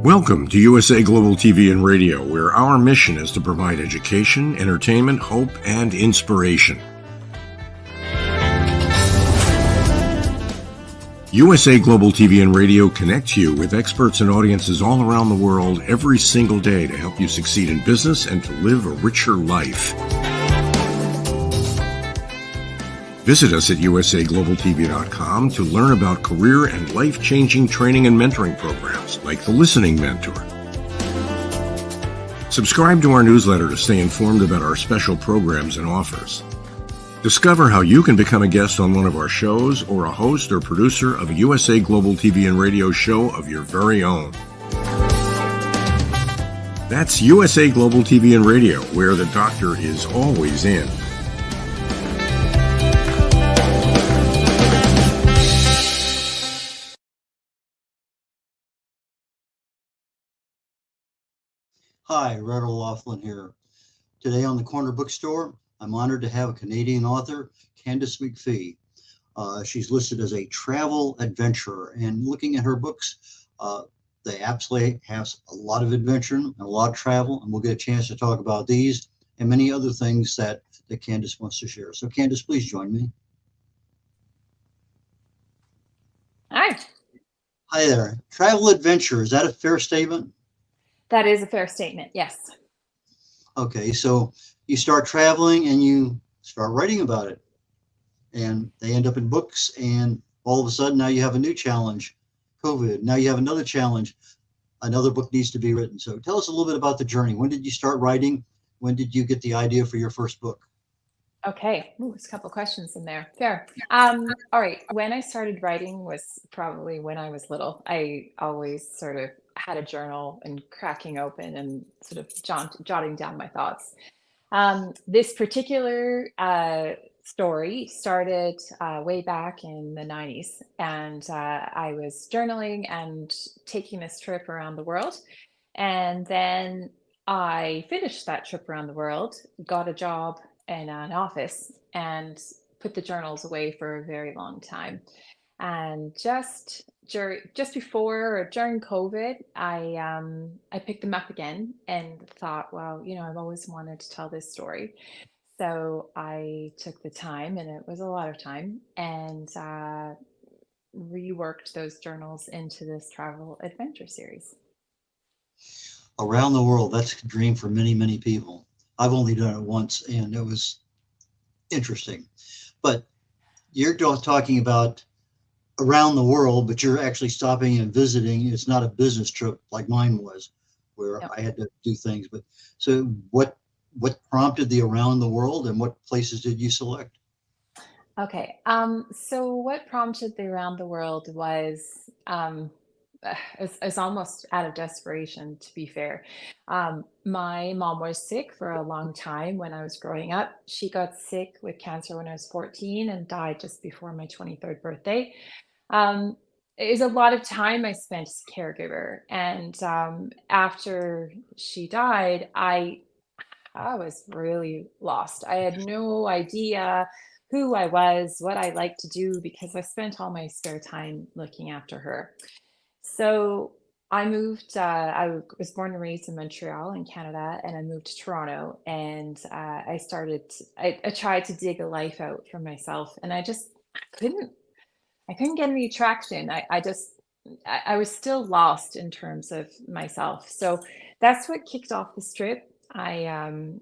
Welcome to USA Global TV and Radio, where our mission is to provide education, entertainment, hope, and inspiration. USA Global TV and Radio connects you with experts and audiences all around the world every single day to help you succeed in business and to live a richer life. Visit us at usaglobaltv.com to learn about career and life-changing training and mentoring programs like the Listening Mentor. Subscribe to our newsletter to stay informed about our special programs and offers. Discover how you can become a guest on one of our shows or a host or producer of a USA Global TV and Radio show of your very own. That's USA Global TV and Radio, where the doctor is always in. Hi, Red O'Loughlin here. Today on the Corner Bookstore, I'm honored to have a Canadian author, Candace MacPhie. She's listed as a travel adventurer, and looking at her books, they absolutely have a lot of adventure and a lot of travel, and we'll get a chance to talk about these and many other things that Candace wants to share. So Candace, please join me. Hi. Hi there. Travel adventure, is that a fair statement? That is a fair statement, yes. Okay, so you start traveling and you start writing about it, and they end up in books, and all of a sudden now you have a new challenge, COVID. Now you have another challenge, another book needs to be written. So tell us a little bit about the journey. When did you start writing? When did you get the idea for your first book? Okay, there's a couple questions in there. Fair. All right, when I started writing was probably when I was little. I always sort of had a journal and cracking open and sort of jotting down my thoughts. This particular story started way back in the 90s, and I was journaling and taking this trip around the world. And then I finished that trip around the world, got a job in an office, and put the journals away for a very long time. And just before or during COVID, I picked them up again and thought, well, I've always wanted to tell this story. So I took the time, and it was a lot of time, and reworked those journals into this travel adventure series. Around the world, that's a dream for many, many people. I've only done it once, and it was interesting. But you're talking about around the world, but you're actually stopping and visiting. It's not a business trip like mine was, where I had to do things. But so what prompted the around the world, and what places did you select? Okay. So what prompted the around the world was it's almost out of desperation, to be fair. My mom was sick for a long time when I was growing up. She got sick with cancer when I was 14 and died just before my 23rd birthday. It was a lot of time I spent as a caregiver. And after she died, I was really lost. I had no idea who I was, what I liked to do, because I spent all my spare time looking after her. So I moved, was born and raised in Montreal in Canada, and I moved to Toronto, and I tried to dig a life out for myself, and I couldn't, I couldn't get any traction. I was still lost in terms of myself. So that's what kicked off this trip. I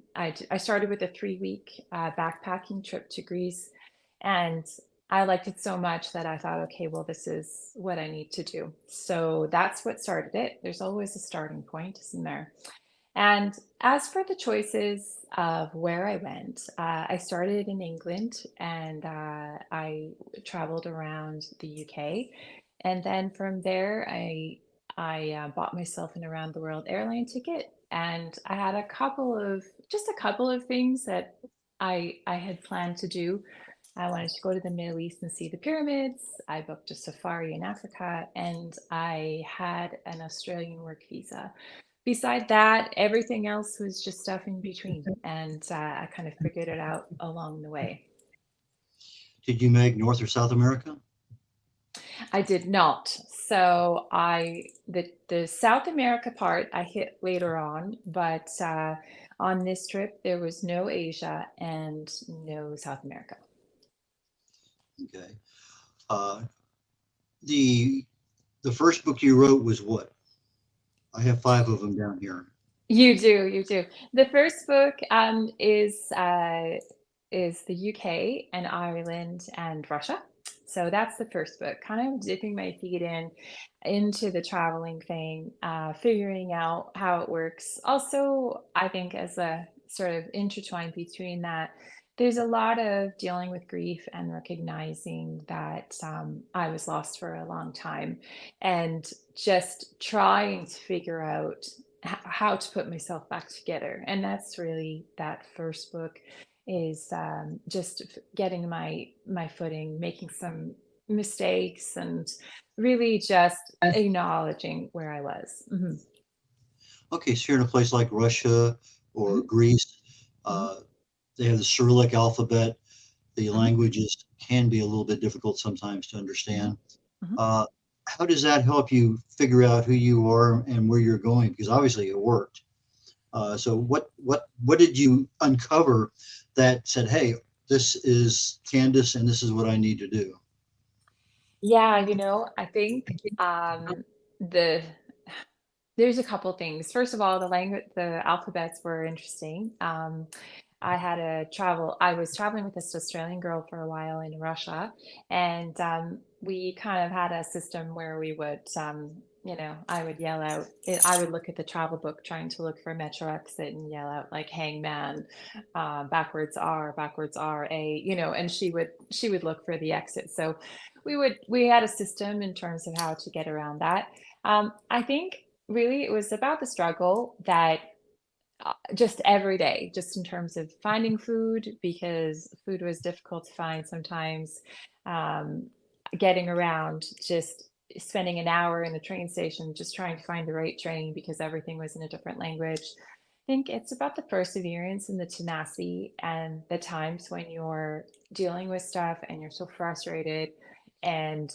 started with a 3 week backpacking trip to Greece, and I liked it so much that I thought, okay, well, this is what I need to do. So that's what started it. There's always a starting point, isn't there? And as for the choices of where I went, I started in England, and I traveled around the UK. And then from there, I bought myself an around the world airline ticket. And I had just a couple of things that I had planned to do. I wanted to go to the Middle East and see the pyramids. I booked a safari in Africa, and I had an Australian work visa. Beside that, everything else was just stuff in between, and I kind of figured it out along the way. Did you make North or South America? I did not. So the South America part I hit later on, but on this trip there was no Asia and no South America. Okay. Uh, the the first book you wrote was what? I have 5 of them down here. You do, you do. The first book is the UK and Ireland and Russia. So that's the first book, kind of dipping my feet into the traveling thing, figuring out how it works. Also, I think as a sort of intertwined between that, there's a lot of dealing with grief and recognizing that I was lost for a long time, and just trying to figure out how to put myself back together. And that's really that first book is just getting my footing, making some mistakes, and really just acknowledging where I was. Okay, so you're in a place like Russia or Hmm. Greece. Hmm. Uh, they have the Cyrillic alphabet. The Hmm. languages can be a little bit difficult sometimes to Hmm. understand. Hmm. Uh, how does that help you figure out who you are and where you're going? Because obviously it worked. So what did you uncover that said, "Hey, this is Candace, and this is what I need to do"? Yeah, I think the there's a couple things. First of all, the alphabets were interesting. I was traveling with this Australian girl for a while in Russia, and we kind of had a system where we would, I would yell out, I would look at the travel book trying to look for a metro exit and yell out like hangman, backwards R, A, and she would look for the exit. So we had a system in terms of how to get around that. I think really it was about the struggle that just every day, just in terms of finding food, because food was difficult to find sometimes, um, getting around, just spending an hour in the train station, just trying to find the right train because everything was in a different language. I think it's about the perseverance and the tenacity, and the times when you're dealing with stuff and you're so frustrated, and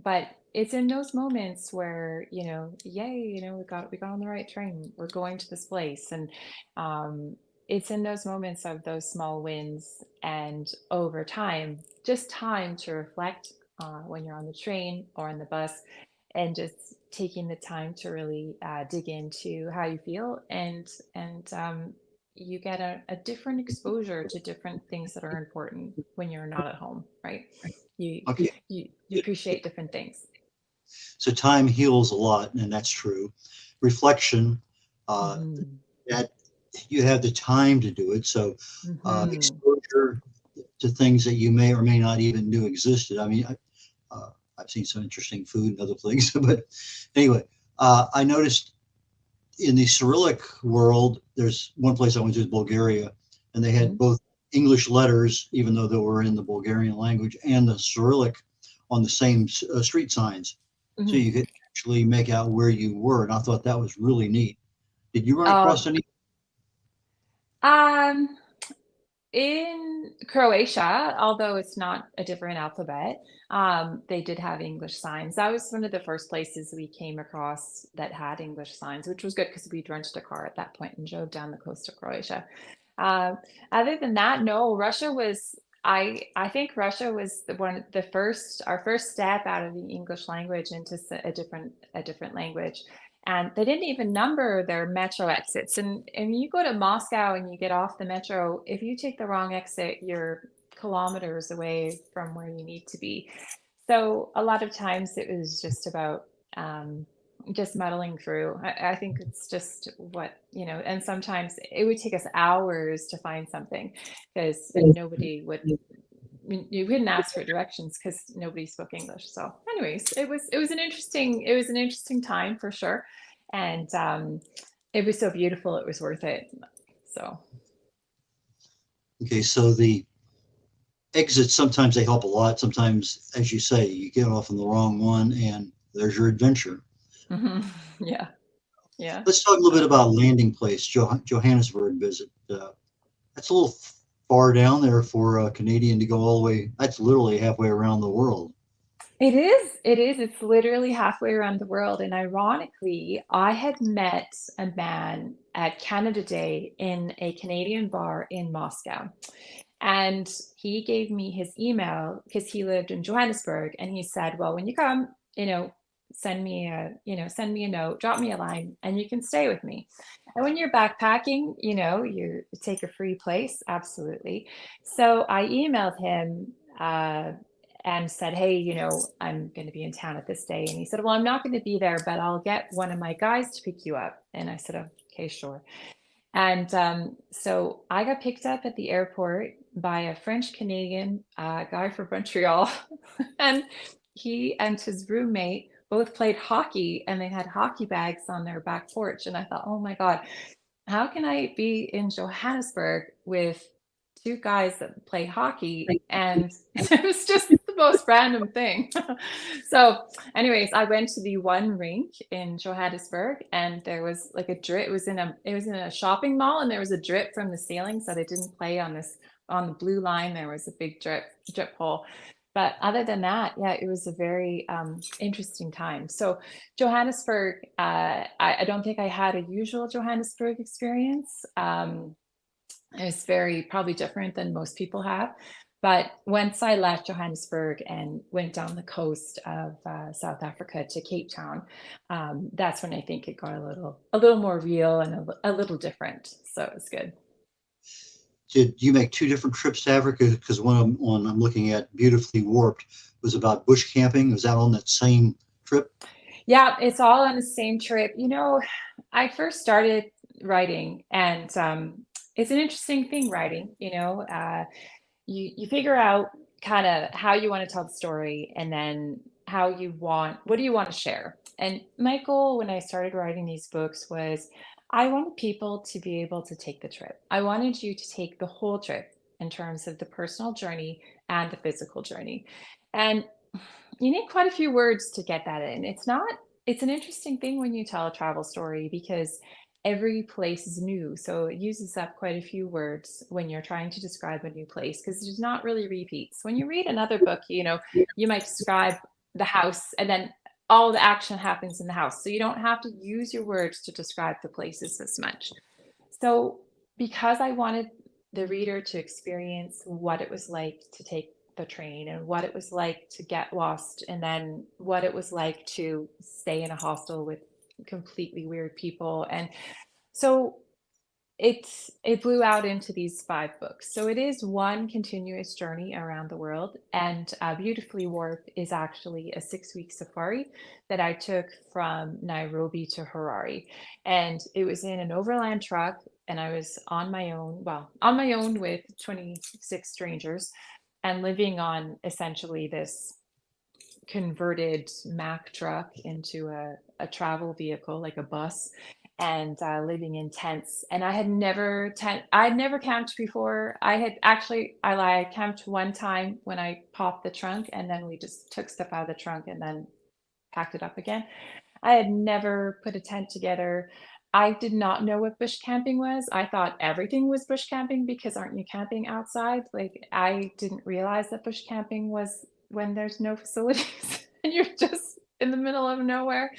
but it's in those moments where, yay, we got on the right train, we're going to this place. And um it's in those moments of those small wins, and over time, just time to reflect, when you're on the train or on the bus, and just taking the time to really dig into how you feel, and you get a different exposure to different things that are important when you're not at home, right? you Okay, you appreciate different things. so time heals a lot, and that's true. Reflection, uh, Mhm. that you have the time to do it. So Mhm. exposure to things that you may or may not even knew existed. I mean, I've seen some interesting food and other things, but anyway, I noticed in the Cyrillic world, there's one place I went to is Bulgaria, and they had Mhm. both English letters, even though they were in the Bulgarian language, and the Cyrillic on the same street signs. So Mhm. you could actually make out where you were. And I thought that was really neat. Did you run across Oh, any? um, in Croatia, although it's not a different alphabet, they did have English signs. That was one of the first places we came across that had English signs, which was good because we drenched a car at that point and drove down the coast of Croatia. Uh, Other than that, no, Russia was. I think Russia was the first our first step out of the English language into a different language, and they didn't even number their metro exits. And you go to Moscow and you get off the metro, if you take the wrong exit, you're kilometers away from where you need to be. So a lot of times it was just about just muddling through. I think it's just what, and sometimes it would take us hours to find something because nobody would, you couldn't ask for directions because nobody spoke English. So anyways, it was an interesting time for sure. And it was so beautiful, it was worth it. So Okay, so the exits, sometimes they help a lot. Sometimes, as you say, you get off on the wrong one and there's your adventure. yeah. Yeah. Let's talk a little bit about landing place, Johannesburg visit. That's a little far down there for a Canadian to go all the way. That's literally halfway around the world. It is. It is. It's literally halfway around the world. And ironically, I had met a man at Canada Day in a Canadian bar in Moscow. And he gave me his email because he lived in Johannesburg. And he said, well, when you come, send me a note, drop me a line, and you can stay with me. And when you're backpacking, you take a free place. Absolutely. So I emailed him and said, hey, I'm going to be in town at this day. And he said, well, I'm not going to be there, but I'll get one of my guys to pick you up. And I said, okay, sure. And so I got picked up at the airport by a French Canadian guy from Montreal. And he and his roommate both played hockey, and they had hockey bags on their back porch. And I thought, oh my God, how can I be in Johannesburg with two guys that play hockey? And it was just the most random thing. So anyways, I went to the one rink in Johannesburg, and there was like a drip. It was in a shopping mall, and there was a drip from the ceiling, so they didn't play on the blue line. There was a big drip hole. But other than that, yeah, it was a very interesting time. So Johannesburg, I don't think I had a usual Johannesburg experience. It's very probably different than most people have. But once I left Johannesburg and went down the coast of South Africa to Cape Town, that's when I think it got a little more real and a little different. So it was good. Did you make two different trips to Africa? Because one I'm looking at, Beautifully Warped, was about bush camping. Was that on that same trip? Yeah, it's all on the same trip. I first started writing, and it's an interesting thing writing. You figure out kind of how you want to tell the story, and then what do you want to share? And my goal when I started writing these books was I wanted people to be able to take the trip. I wanted you to take the whole trip in terms of the personal journey and the physical journey. And you need quite a few words to get that in. It's an interesting thing when you tell a travel story because every place is new. So it uses up quite a few words when you're trying to describe a new place because there's not really repeats. When you read another book, you might describe the house and then all the action happens in the house. So you don't have to use your words to describe the places as much. So because I wanted the reader to experience what it was like to take the train and what it was like to get lost and then what it was like to stay in a hostel with completely weird people. And so it blew out into these 5 books. So it is one continuous journey around the world. And Beautifully Warped is actually a 6-week safari that I took from Nairobi to Harare. And it was in an overland truck, and I was on my own with 26 strangers and living on essentially this converted Mack truck into a travel vehicle, like a bus, and living in tents. And I'd never camped before. I camped one time when I popped the trunk, and then we just took stuff out of the trunk and then packed it up again. I had never put a tent together. I did not know what bush camping was. I thought everything was bush camping because aren't you camping outside? Like I didn't realize that bush camping was when there's no facilities and you're just in the middle of nowhere.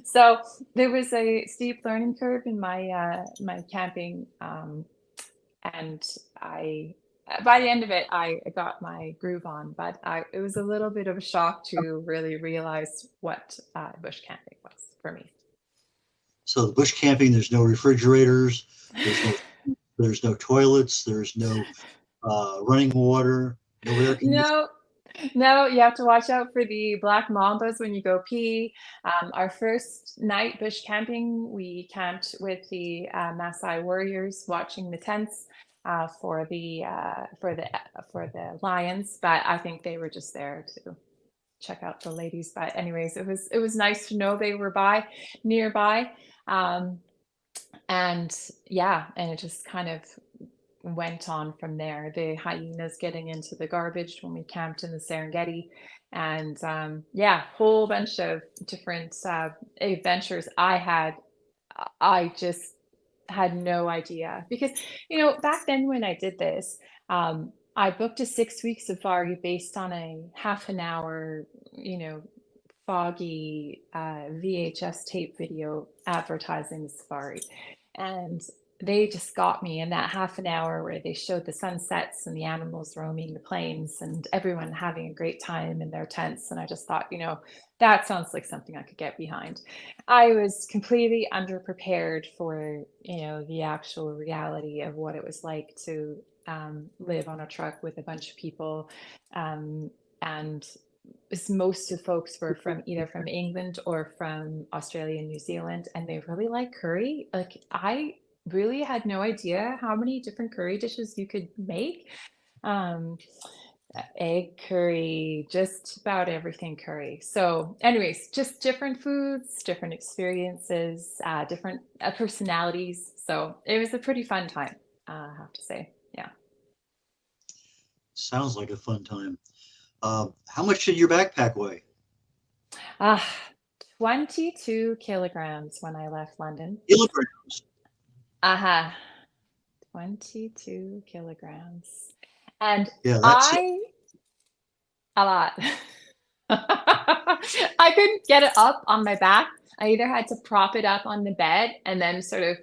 So there was a steep learning curve in my camping, and I by the end of it I got my groove on, but it was a little bit of a shock to really realize what bush camping was for me. So the bush camping, there's no refrigerators, there's no toilets, there's no running water, no air conditioning. No, no, you have to watch out for the black mambas when you go pee. Our first night bush camping, we camped with the Maasai warriors, watching the tents for the lions. But I think they were just there to check out the ladies. But anyways, it was nice to know they were nearby, um, and yeah, and it just kind of went on from there. The hyenas getting into the garbage when we camped in the Serengeti, and yeah, whole bunch of different adventures I had. I just had no idea because back then when I did this, I booked a 6 week safari based on a half an hour, foggy VHS tape video advertising the safari. And they just got me in that half an hour where they showed the sunsets and the animals roaming the plains and everyone having a great time in their tents. And I just thought, that sounds like something I could get behind. I was completely underprepared for, the actual reality of what it was like to live on a truck with a bunch of people. And most of the folks were either from England or from Australia and New Zealand, and they really like curry. Like I really had no idea how many different curry dishes you could make. Um, Egg curry, just about everything curry. So, anyways, just different foods, different experiences, different personalities. So it was a pretty fun time, I have to say. Yeah. Sounds like a fun time. How much did your backpack weigh? Uh, 22 kilograms when I left London. Kilograms. 22 kilograms. And Yeah, that's a lot. I couldn't get it up on my back. I either had to prop it up on the bed and then sort of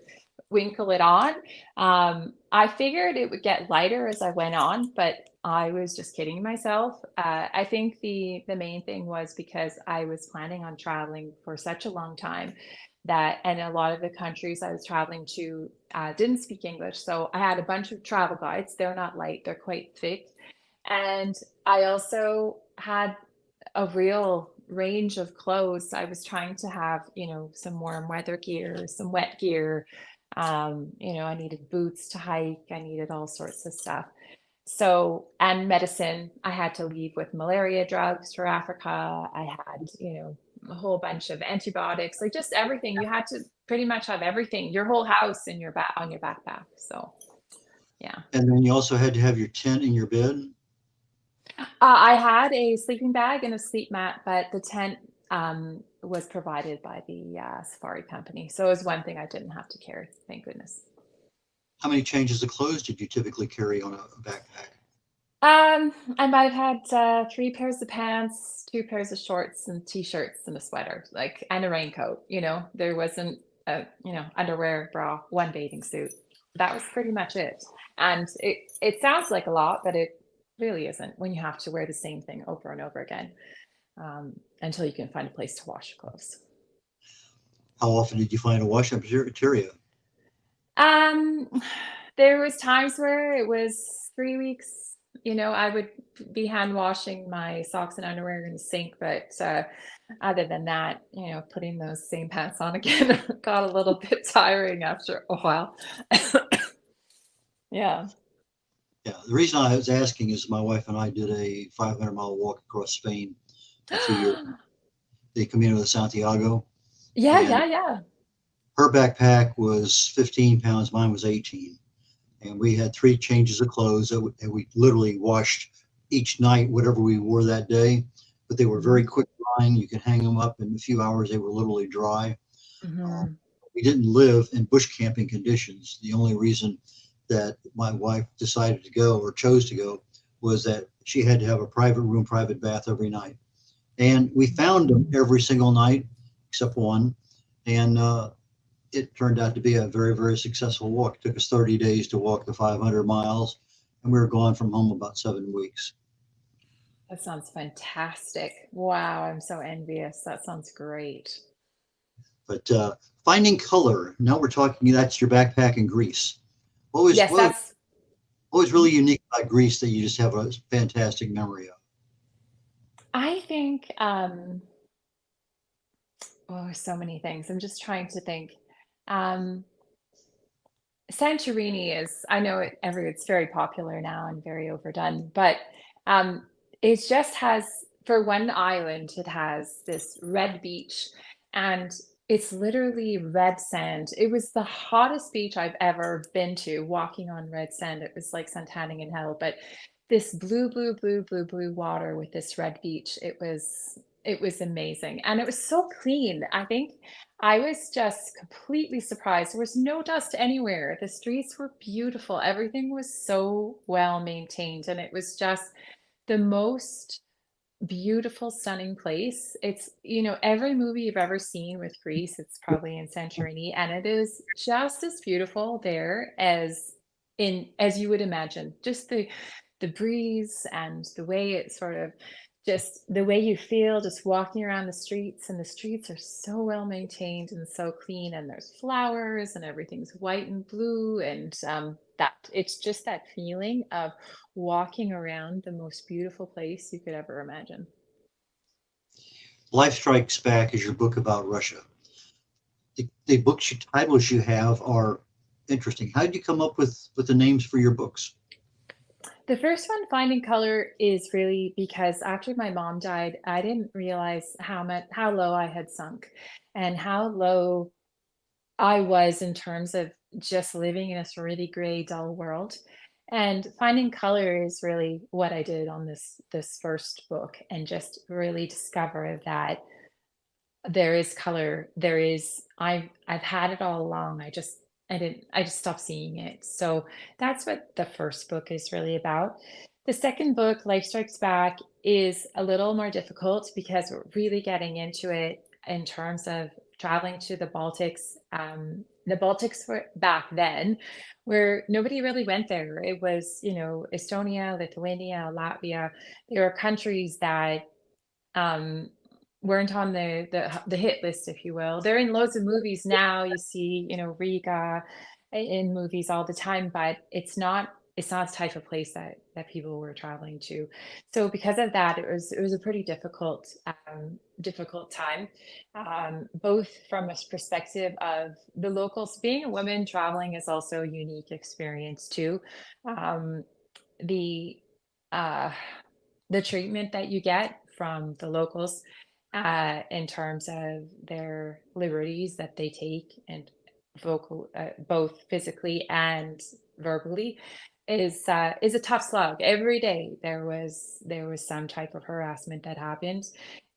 winkle it on. I figured it would get lighter as I went on, but I was just kidding myself. I think the main thing was because I was planning on traveling for such a long time and a lot of the countries I was traveling to didn't speak English. So I had a bunch of travel guides. They're not light, they're quite thick. And I also had a real range of clothes. I was trying to have, some warm weather gear, some wet gear. I needed boots to hike. I needed all sorts of stuff. So, and medicine, I had to leave with malaria drugs for Africa. I had, a whole bunch of antibiotics, like just everything. You had to pretty much have everything, your whole house in your on your backpack. So, yeah. And then you also had to have your tent in your bed. I had a sleeping bag and a sleep mat, but the tent was provided by the safari company. So it was one thing I didn't have to carry. Thank goodness. How many changes of clothes did you typically carry on a backpack? I might have had 3 pairs of pants, 2 pairs of shorts and t-shirts and a sweater, and a raincoat. There wasn't underwear, bra, one bathing suit. That was pretty much it. And it sounds like a lot, but it really isn't when you have to wear the same thing over and over again until you can find a place to wash your clothes. How often did you find a wash-up area? There was times where it was 3 weeks. I would be hand washing my socks and underwear in the sink, but other than that, putting those same pants on again got a little bit tiring after a while. Yeah. Yeah, the reason I was asking is my wife and I did a 500-mile walk across Spain a few years ago, the Camino de Santiago. Yeah. Her backpack was 15 pounds, mine was 18. And we had 3 changes of clothes that we literally washed each night, whatever we wore that day. But they were very quick drying. You could hang them up in a few hours. They were literally dry. Mm-hmm. we didn't live in bush camping conditions. The only reason that my wife decided to go or chose to go was that she had to have a private room, private bath every night. And we found them every single night except one. And it turned out to be a very, very successful walk. It took us 30 days to walk the 500 miles, and we were gone from home about 7 weeks. That sounds fantastic. Wow, I'm so envious. That sounds great. But finding color, now we're talking, that's your backpack in Greece. Yes, What was really unique about Greece that you just have a fantastic memory of? I think, so many things. I'm just trying to think. Um, Santorini is, I know it's very popular now and very overdone, but um, it just has, for one island, it has this red beach and it's literally red sand. It was the hottest beach I've ever been to, walking on red sand. It was like suntanning in hell, but this blue, blue, blue, blue, blue water with this red beach, it was amazing. And it was so clean. I think I was just completely surprised. There was no dust anywhere. The streets were beautiful. Everything was so well maintained. And it was just the most beautiful, stunning place. It's, every movie you've ever seen with Greece, it's probably in Santorini. And it is just as beautiful there as you would imagine. Just the breeze and the way it sort of just the way you feel just walking around the streets, and the streets are so well maintained and so clean, and there's flowers and everything's white and blue, and that it's just that feeling of walking around the most beautiful place you could ever imagine. Life Strikes Back is your book about Russia. The books, titles you have are interesting. How did you come up with the names for your books? The first one, Finding Color, is really because after my mom died, I didn't realize how low I had sunk and how low I was in terms of just living in this really gray, dull world. And Finding Color is really what I did on this first book, and just really discover that there is color. I've had it all along. I just stopped seeing it. So that's what the first book is really about. The second book, Life Strikes Back, is a little more difficult because we're really getting into it in terms of traveling to the Baltics. The Baltics were back then where nobody really went there. It was, Estonia, Lithuania, Latvia. They were countries that um, weren't on the hit list, if you will. They're in loads of movies now. You see, Riga in movies all the time, but it's not the type of place that people were traveling to. So because of that, it was a pretty difficult time, both from a perspective of the locals. Being a woman traveling is also a unique experience too. Um, the uh, the treatment that you get from the locals in terms of their liberties that they take, and both physically and verbally, is a tough slog. Every day there was some type of harassment that happened,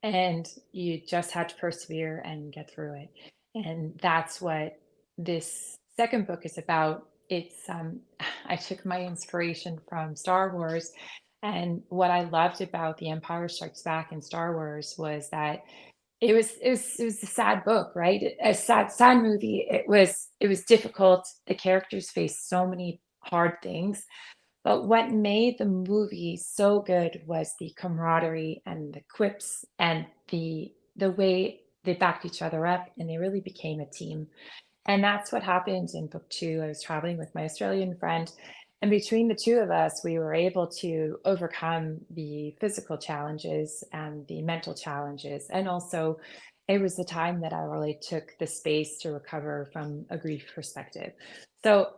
and you just had to persevere and get through it. And that's what this second book is about. It's I took my inspiration from Star Wars, and what I loved about The Empire Strikes Back and Star Wars was that it was a sad book, right? A sad movie. It was difficult. The characters faced so many hard things, but what made the movie so good was the camaraderie and the quips and the way they backed each other up, and they really became a team. And that's what happened in book two. I was traveling with my Australian friend, and between the two of us, we were able to overcome the physical challenges and the mental challenges. And also, it was the time that I really took the space to recover from a grief perspective. So,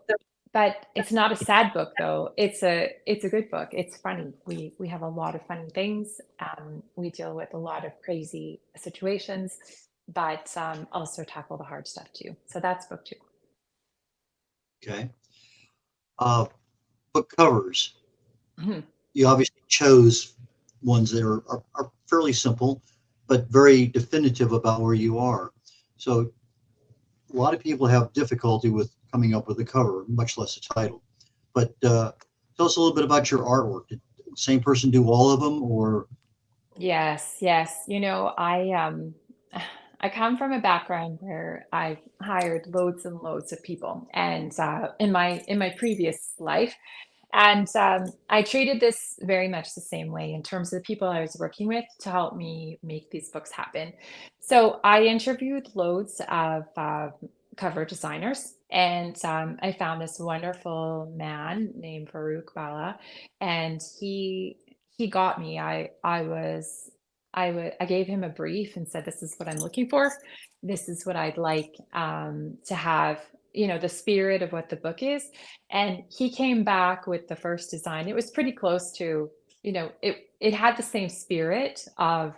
but it's not a sad book though. It's a good book. It's funny. We have a lot of funny things. We deal with a lot of crazy situations, but also tackle the hard stuff too. So that's book two. Okay. Uh, Book covers. Mhm. You obviously chose ones that are fairly simple, but very definitive about where you are. So a lot of people have difficulty with coming up with a cover, much less a title. But tell us a little bit about your artwork. Did the same person do all of them, or? Yes, yes. I come from a background where I've hired loads and loads of people, and in my previous life, and I treated this very much the same way in terms of the people I was working with to help me make these books happen. So I interviewed loads of cover designers, and I found this wonderful man named Farouk Bala, and he got me. I gave him a brief and said, "This is what I'm looking for. This is what I'd like to have." The spirit of what the book is, and he came back with the first design. It was pretty close to, it had the same spirit of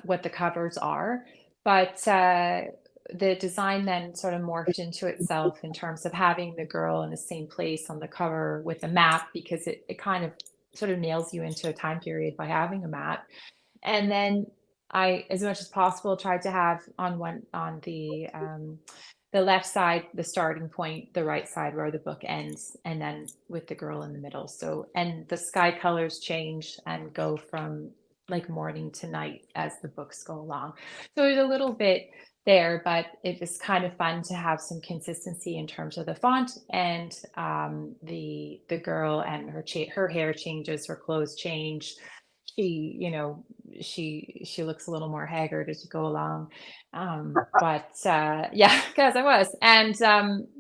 what the covers are, but the design then sort of morphed into itself in terms of having the girl in the same place on the cover with a map, because it kind of sort of nails you into a time period by having a map. And then I, as much as possible, tried to have on the left side, the starting point, the right side where the book ends, and then with the girl in the middle. So, and the sky colors change and go from like morning to night as the books go along. So there's a little bit there, but it was kind of fun to have some consistency in terms of the font, and the girl and her hair changes, her clothes change. She, she looks a little more haggard as you go along. But yeah, because I was. And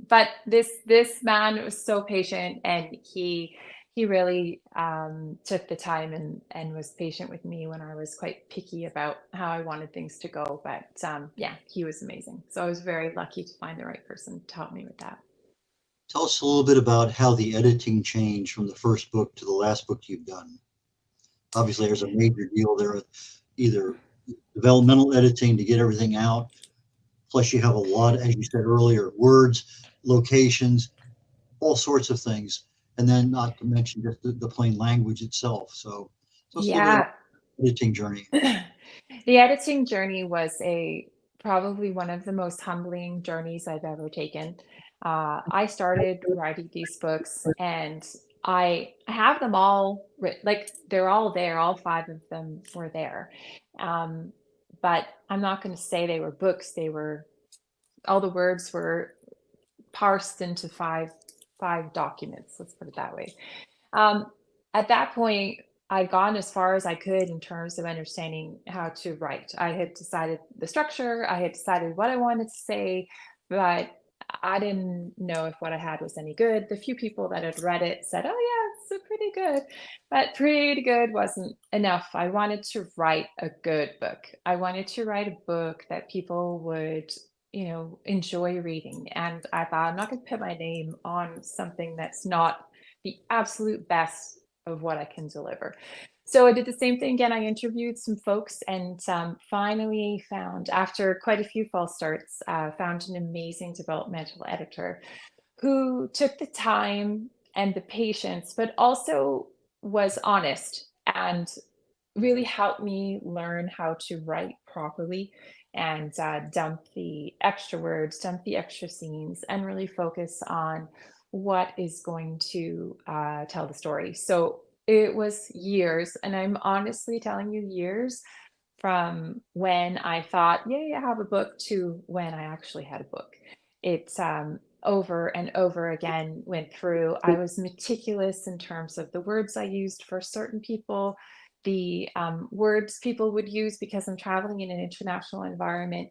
but this man was so patient, and he really took the time and was patient with me when I was quite picky about how I wanted things to go. But yeah, he was amazing. So I was very lucky to find the right person to help me with that. Tell us a little bit about how the editing changed from the first book to the last book you've done. Obviously, there's a major deal there, either developmental editing to get everything out, plus you have a lot, as you said earlier, words, locations, all sorts of things, and then not to mention just the plain language itself. So tell us a little bit Yeah. about the editing journey. The editing journey was probably one of the most humbling journeys I've ever taken. I started writing these books, and I have them all like they're all there. All five of them were there. Um, but I'm not going to say they were books. All the words were parsed into five documents. Let's put it that way. Um, at that point, I'd gone as far as I could in terms of understanding how to write. I had decided the structure, I had decided what I wanted to say, but I didn't know if what I had was any good. The few people that had read it said, "Oh, yeah, it's pretty good." But pretty good wasn't enough. I wanted to write a good book. I wanted to write a book that people would enjoy reading. And I thought, I'm not going to put my name on something that's not the absolute best of what I can deliver. So I did the same thing again. I interviewed some folks, and finally found, after quite a few false starts, found an amazing developmental editor who took the time and the patience, but also was honest and really helped me learn how to write properly, and dump the extra words, dump the extra scenes, and really focus on what is going to tell the story. So it was years, and I'm honestly telling you, years from when I thought, "Yay, I have a book," to when I actually had a book. It's over and over again went through. I was meticulous in terms of the words I used for certain people, the words people would use, because I'm traveling in an international environment.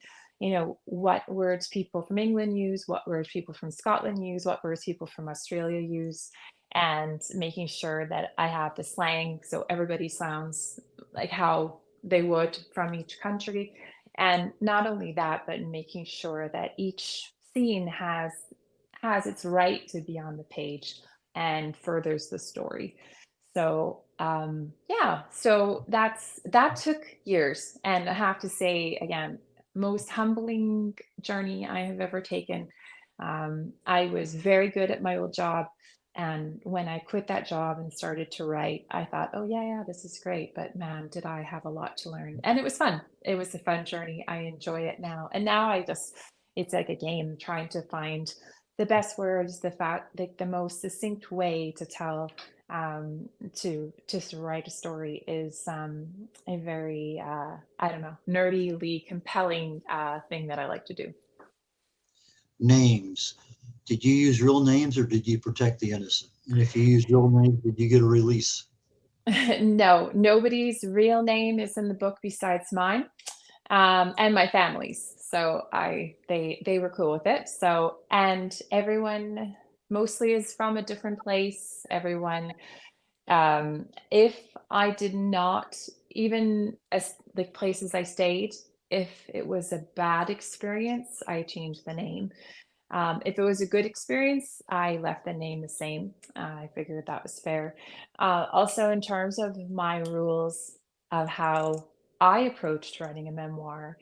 What words people from England use, what words people from Scotland use, what words people from Australia use, and making sure that I have the slang so everybody sounds like how they would from each country. And not only that, but making sure that each scene has its right to be on the page and furthers the story. So yeah, so that took years, and I have to say again, most humbling journey I have ever taken. I was very good at my old job, and when I quit that job and started to write, I thought, "Oh yeah, yeah, this is great," but man, did I have a lot to learn. And it was fun. It was a fun journey. I enjoy it now, and now I just it's like a game trying to find the best words, like the most succinct way to tell, to write a story is a very, I don't know, nerdily compelling thing that I like to do. Names. Did you use real names or did you protect the innocent? And if you use real names, did you get a release? No, nobody's real name is in the book besides mine, and my family's. So they were cool with it. So, and everyone mostly is from a different place. Everyone, if I did not, even as the places I stayed, if it was a bad experience, I changed the name. If it was a good experience, I left the name the same. I figured that was fair. Also, in terms of my rules of how I approached writing a memoir,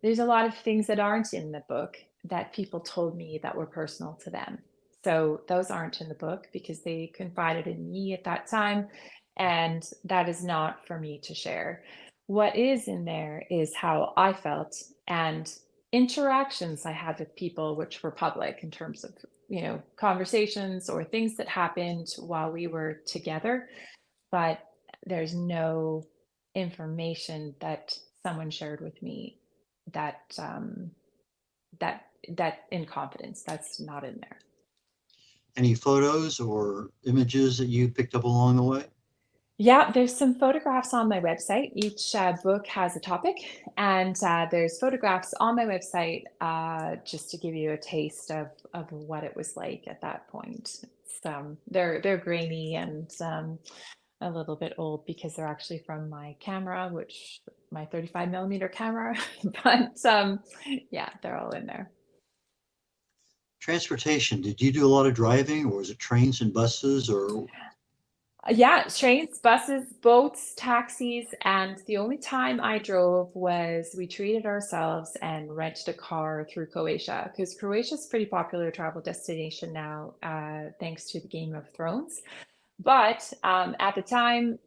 there's a lot of things that aren't in the book that people told me that were personal to them. So those aren't in the book because they confided in me at that time, and that is not for me to share. What is in there is how I felt and interactions I had with people, which were public in terms of, conversations or things that happened while we were together. But there's no information that someone shared with me that that in confidence, that's not in there. Any photos or images that you picked up along the way? Yeah, there's some photographs on my website. Each book has a topic, and there's photographs on my website just to give you a taste of what it was like at that point. They're grainy and a little bit old because they're actually from my camera, which my 35 millimeter camera. But yeah, they're all in there. Transportation. Did you do a lot of driving or was it trains and buses or? Yeah, trains, buses, boats, taxis, and the only time I drove was we treated ourselves and rented a car through Croatia because Croatia's a pretty popular travel destination now, thanks to the Game of Thrones. But at the time,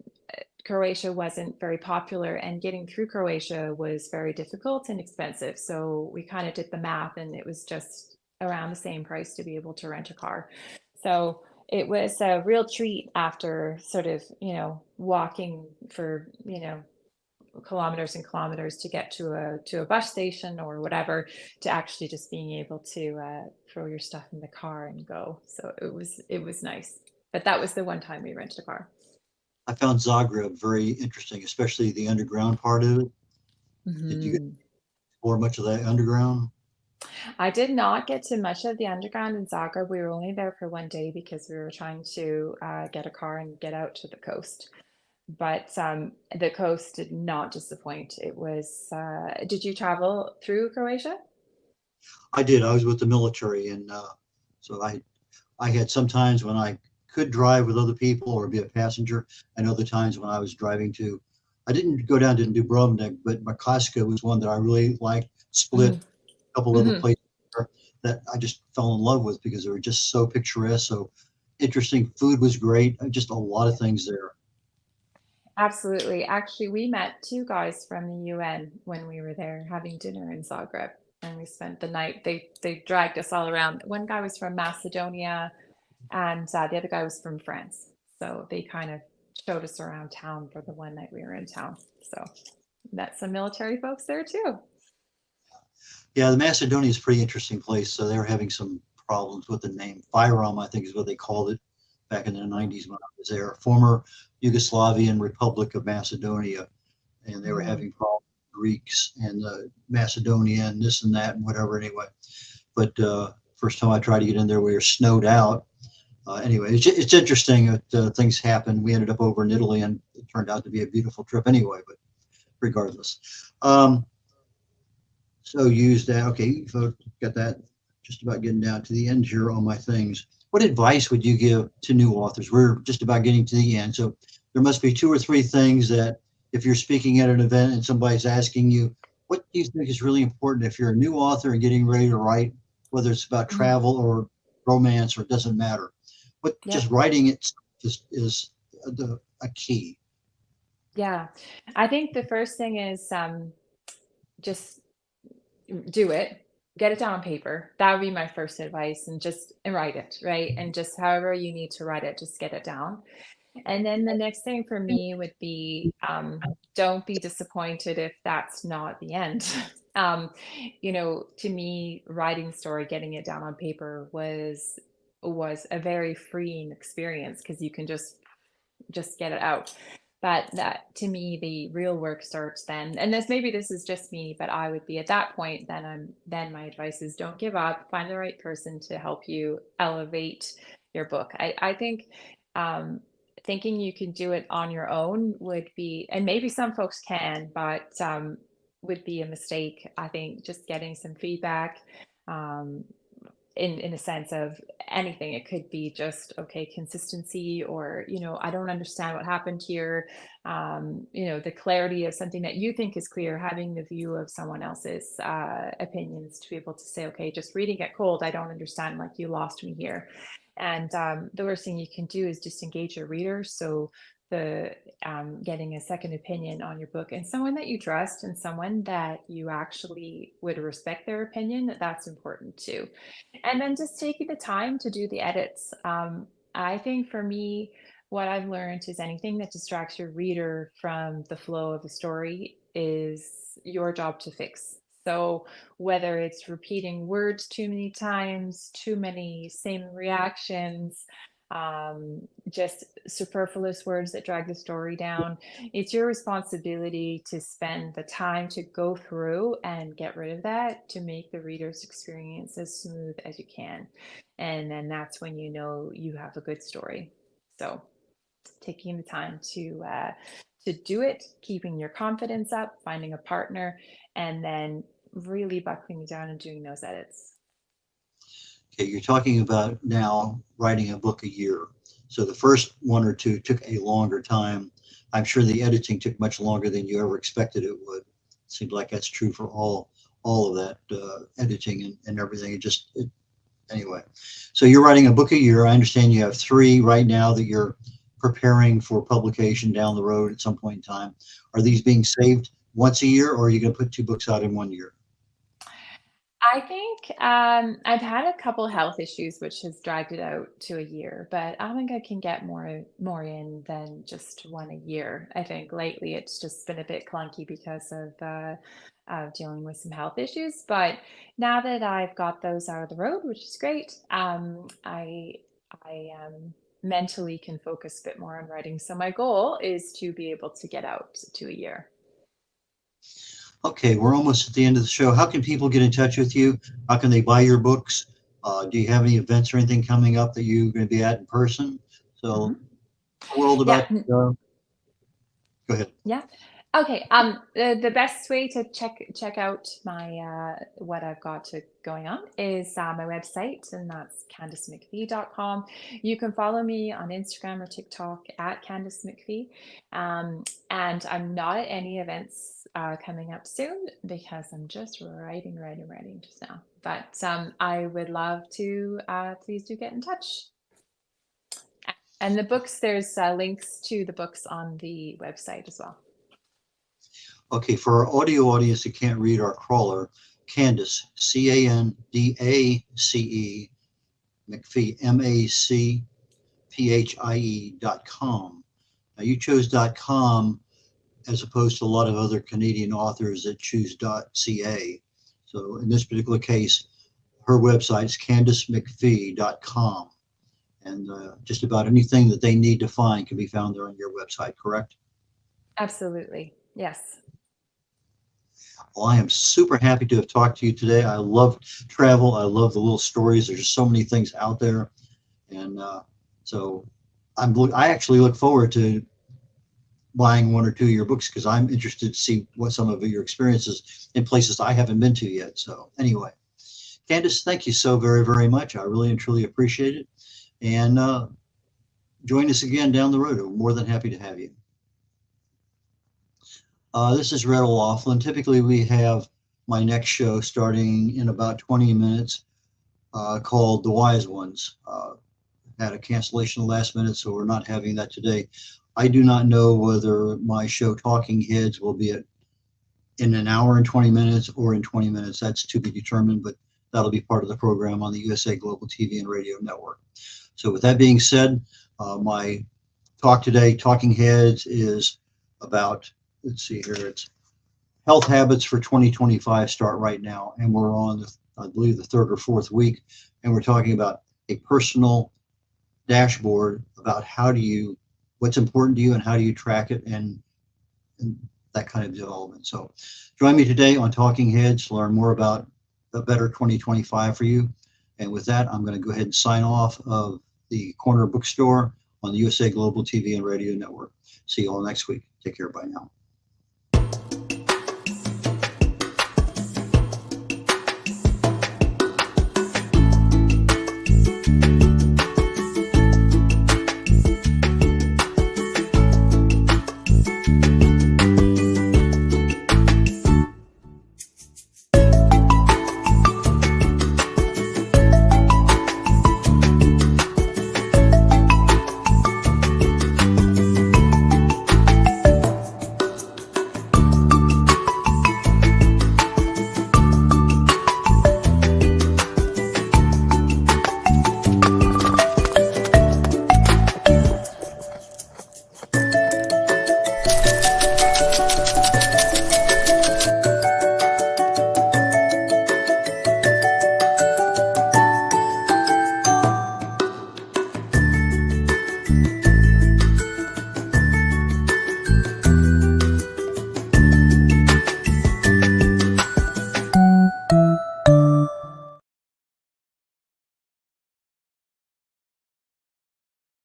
Croatia wasn't very popular, and getting through Croatia was very difficult and expensive. So we kind of did the math, and it was just around the same price to be able to rent a car. So it was a real treat after sort of, walking for, kilometers and kilometers to get to a bus station or whatever, to actually just being able to throw your stuff in the car and go. So it was nice. But that was the one time we rented a car. I found Zagreb very interesting, especially the underground part of it. Did you Mhm. explore much of that underground? I did not get to much of the underground in Zagreb. We were only there for one day because we were trying to get a car and get out to the coast. But the coast did not disappoint. It was, did you travel through Croatia? I did. I was with the military, and so I had some times when I could drive with other people or be a passenger, and other times when I was driving to. I didn't go down to Dubrovnik, but Makarska was one that I really liked. Split, Hmm. a couple other Hmm. places there that I just fell in love with because they were just so picturesque, so interesting. Food was great. Just a lot of things there. Absolutely. Actually, we met two guys from the UN when we were there having dinner in Zagreb, and we spent the night. They dragged us all around. One guy was from Macedonia, and the other guy was from France. So they kind of showed us around town for the one night we were in town. So met some military folks there too. Yeah, the Macedonia is a pretty interesting place. So they were having some problems with the name. Fyrom, I think, is what they called it back in the 90s when I was there. Former Yugoslavian Republic of Macedonia, and they were Mm. having problems with Greeks and Macedonia and this and that and whatever. Anyway, but first time I tried to get in there, we were snowed out. Anyway, it's interesting that things happen. We ended up over in Italy, and it turned out to be a beautiful trip anyway. But regardless. So use that. Okay, folks, got that. Just about getting down to the end here on my things. What advice would you give to new authors? We're just about getting to the end. So there must be two or three things that if you're speaking at an event and somebody's asking you, what do you think is really important if you're a new author and getting ready to write, whether it's about Mm. travel or romance or it doesn't matter. But just Yep. writing it is a key. Yeah. I think the first thing is just do it. get it down on paper. That would be my first advice, and write it, right? And just however you need to write it, just get it down. And then the next thing for me would be, don't be disappointed if that's not the end. um, to me, writing story, getting it down on paper was a very freeing experience because you can just get it out. But that, to me, the real work starts then. And this is just me, but I would be at that point, then my advice is don't give up, find the right person to help you elevate your book. I think thinking you can do it on your own would be, and maybe some folks can, but would be a mistake. I think just getting some feedback, um, in a sense of anything. It could be just, okay, consistency, or, I don't understand what happened here. The clarity of something that you think is clear, having the view of someone else's opinions to be able to say, okay, just reading it cold, I don't understand, like, you lost me here. And the worst thing you can do is disengage your reader. So the getting a second opinion on your book, and someone that you trust, and someone that you actually would respect their opinion, that's important too. And then just taking the time to do the edits. I think for me, what I've learned is anything that distracts your reader from the flow of the story is your job to fix. So whether it's repeating words too many times, too many same reactions, just superfluous words that drag the story down, it's your responsibility to spend the time to go through and get rid of that, to make the reader's experience as smooth as you can. And then that's when you know you have a good story. So taking the time to do it, keeping your confidence up, finding a partner, and then really buckling down and doing those edits. Okay, you're talking about now writing a book a year. So the first one or two took a longer time. I'm sure the editing took much longer than you ever expected it would. It seems like that's true for all of that editing and everything. Anyway. So you're writing a book a year. I understand you have 3 right now that you're preparing for publication down the road at some point in time. Are these being saved once a year, or are you going to put 2 books out in 1 year? I think I've had a couple health issues which has dragged it out to a year, but I think I can get more in than just one a year. I think lately it's just been a bit clunky because of dealing with some health issues. But now that I've got those out of the road, which is great, I mentally can focus a bit more on writing. So my goal is to be able to get out to a year. Okay, we're almost at the end of the show. How can people get in touch with you? How can they buy your books? Do you have any events or anything coming up that you're going to be at in person? So, world about. Yeah. Go ahead. Yeah. Okay. The best way to check out my what I've got going on is my website, and that's CandaceMacPhie.com. You can follow me on Instagram or TikTok at Candace MacPhie. And I'm not at any events coming up soon because I'm just writing just now. But I would love to. Please do get in touch. And the books, there's links to the books on the website as well. Okay, for our audio audience that can't read our crawler, Candace, Candace, MacPhie, MacPhie.com. Now you chose .com as opposed to a lot of other Canadian authors that choose .ca. So in this particular case, her website is CandaceMacPhie.com. And just about anything that they need to find can be found there on your website, correct? Absolutely. Yes. Well, I am super happy to have talked to you today. I love travel. I love the little stories. There's just so many things out there. And so I actually look forward to buying 1 or 2 of your books because I'm interested to see what some of your experiences in places I haven't been to yet. So anyway, Candace, thank you so very, very much. I really and truly appreciate it. And join us again down the road. I'm more than happy to have you. This is Red O'Loughlin. Typically, we have my next show starting in about 20 minutes called The Wise Ones. Had a cancellation last minute, so we're not having that today. I do not know whether my show Talking Heads will be in an hour and 20 minutes or in 20 minutes. That's to be determined, but that'll be part of the program on the USA Global TV and Radio Network. So with that being said, my talk today, Talking Heads, is about, let's see here, it's health habits for 2025 start right now. And we're on, I believe, the third or fourth week. And we're talking about a personal dashboard about what's important to you and how do you track it and that kind of development. So join me today on Talking Heads to learn more about a better 2025 for you. And with that, I'm going to go ahead and sign off of the Corner Bookstore on the USA Global TV and Radio Network. See you all next week. Take care. Bye now.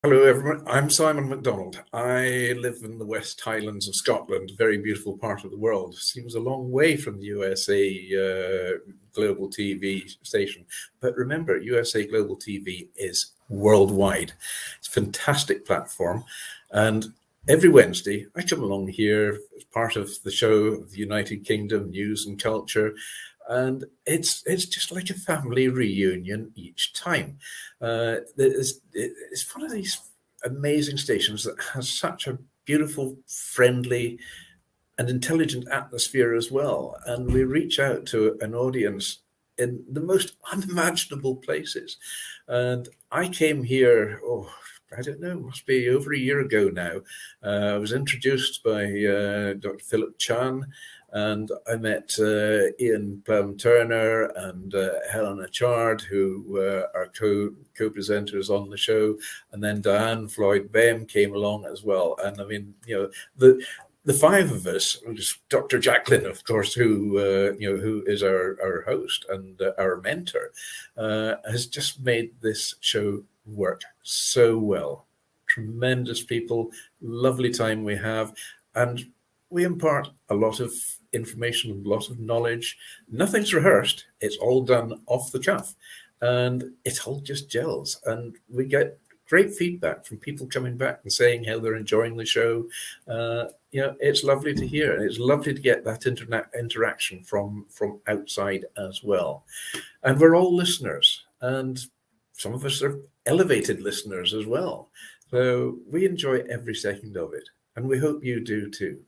Hello everyone, I'm Simon MacDonald. I live in the West Highlands of Scotland, a very beautiful part of the world. Seems a long way from the USA Global TV station. But remember, USA Global TV is worldwide. It's a fantastic platform. And every Wednesday, I come along here as part of the show of the United Kingdom News and Culture. And it's just like a family reunion each time. It's one of these amazing stations that has such a beautiful, friendly, and intelligent atmosphere as well. And we reach out to an audience in the most unimaginable places. And I came here, I don't know, must be over a year ago now. I was introduced by Dr. Philip Chan, and I met Ian Plum-Turner and Helena Chard, who are co-presenters on the show. And then Diane Floyd-Bem came along as well. And I mean, the five of us, Dr. Jacalyn, of course, who is our host and our mentor, has just made this show work so well. Tremendous people, lovely time we have, and we impart a lot of information, a lot of knowledge. Nothing's rehearsed. It's all done off the cuff, and it all just gels. And we get great feedback from people coming back and saying how they're enjoying the show. It's lovely to hear, and it's lovely to get that interaction from outside as well. And we're all listeners, and some of us are elevated listeners as well. So we enjoy every second of it, and we hope you do too.